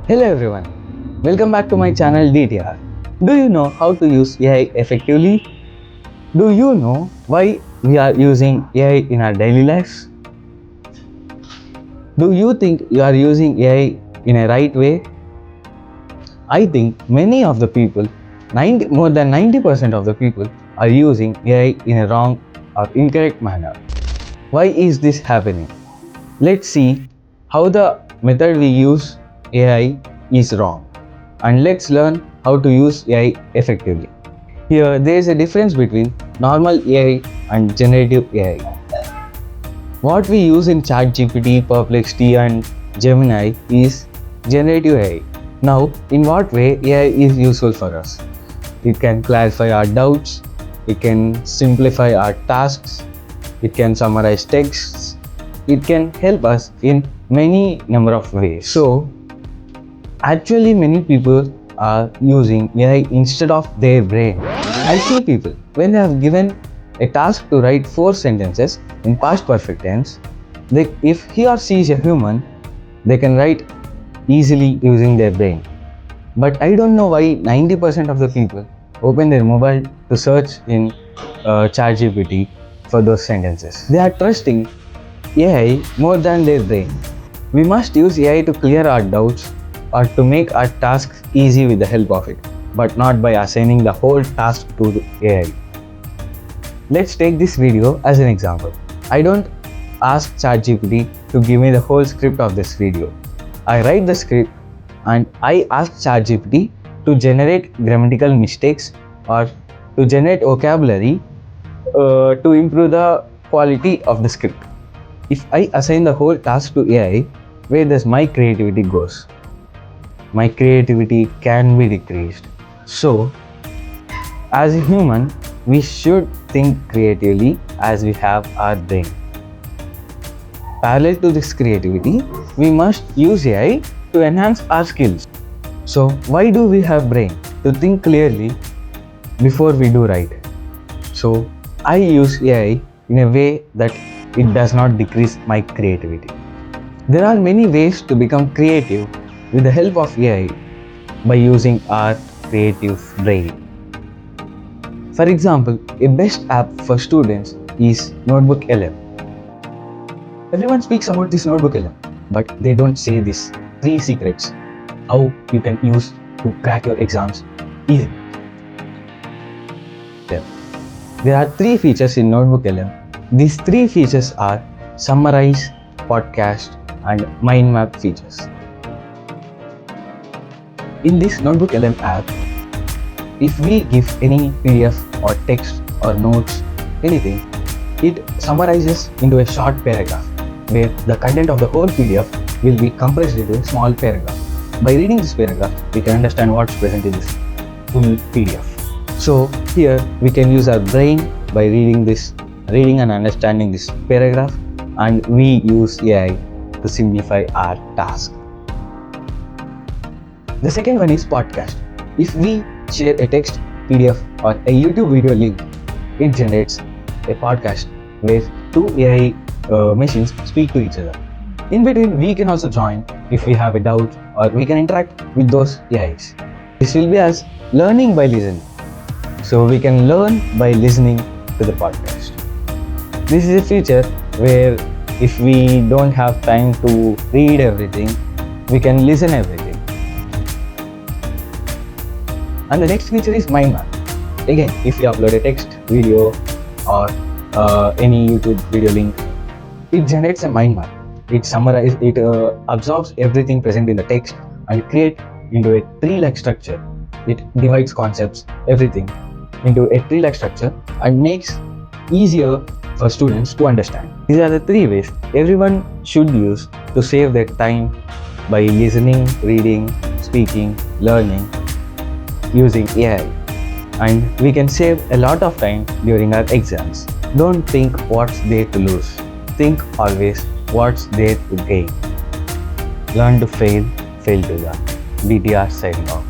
Hello everyone, welcome back to my channel DTR. Do you know how to use AI effectively? Do you know why we are using AI in our daily lives? Do you think you are using AI in a right way? I think many of the people, more than 90% of the people are using AI in a wrong or incorrect manner. Why is this happening? Let's see how the method we use AI is wrong, and let's learn how to use AI effectively. Here there is a difference between normal AI and generative AI. What we use in ChatGPT, Perplexity and Gemini is generative AI. Now, in what way AI is useful for us? It can clarify our doubts, it can simplify our tasks, it can summarize texts, it can help us in many number of ways. So, actually many people are using AI instead of their brain. I see people, when they have given a task to write 4 sentences in past perfect tense, if he or she is a human, they can write easily using their brain. But I don't know why 90% of the people open their mobile to search in ChatGPT for those sentences. They are trusting AI more than their brain. We must use AI to clear our doubts or to make our tasks easy with the help of it, but not by assigning the whole task to the AI. Let's take this video as an example. I don't ask ChatGPT to give me the whole script of this video. I write the script and I ask ChatGPT to generate grammatical mistakes or to generate vocabulary to improve the quality of the script. If I assign the whole task to AI, where does my creativity goes? My creativity can be decreased. So, as a human, we should think creatively as we have our brain. Parallel to this creativity, we must use AI to enhance our skills. So, why do we have brain? To think clearly before we do right. So, I use AI in a way that it does not decrease my creativity. There are many ways to become creative with the help of AI by using our creative brain. For example, a best app for students is Notebook LM. Everyone speaks about this Notebook LM, but they don't say these 3 secrets how you can use to crack your exams easily. There are 3 features in Notebook LM. These 3 features are Summarize, Podcast and Mind Map features. In this Notebook LM app, if we give any PDF or text or notes, anything, it summarizes into a short paragraph where the content of the whole PDF will be compressed into a small paragraph. By reading this paragraph, we can understand what's present in this full PDF. So here we can use our brain by reading and understanding this paragraph, and we use AI to simplify our task. The second one is podcast. If we share a text, PDF or a YouTube video link, it generates a podcast where 2 AI machines speak to each other. In between, we can also join if we have a doubt, or we can interact with those AIs. This will be as learning by listening. So we can learn by listening to the podcast. This is a feature where if we don't have time to read everything, we can listen everything. And the next feature is Mind Map. Again, if you upload a text, video or any YouTube video link, it generates a mind map. It summarizes, it absorbs everything present in the text and create into a tree-like structure. It divides concepts, everything into a tree-like structure and makes easier for students to understand. These are the 3 ways everyone should use to save their time by listening, reading, speaking, learning using AI. And we can save a lot of time during our exams. Don't think what's there to lose. Think always what's there to gain. Learn to fail, fail to learn. DTR signing off.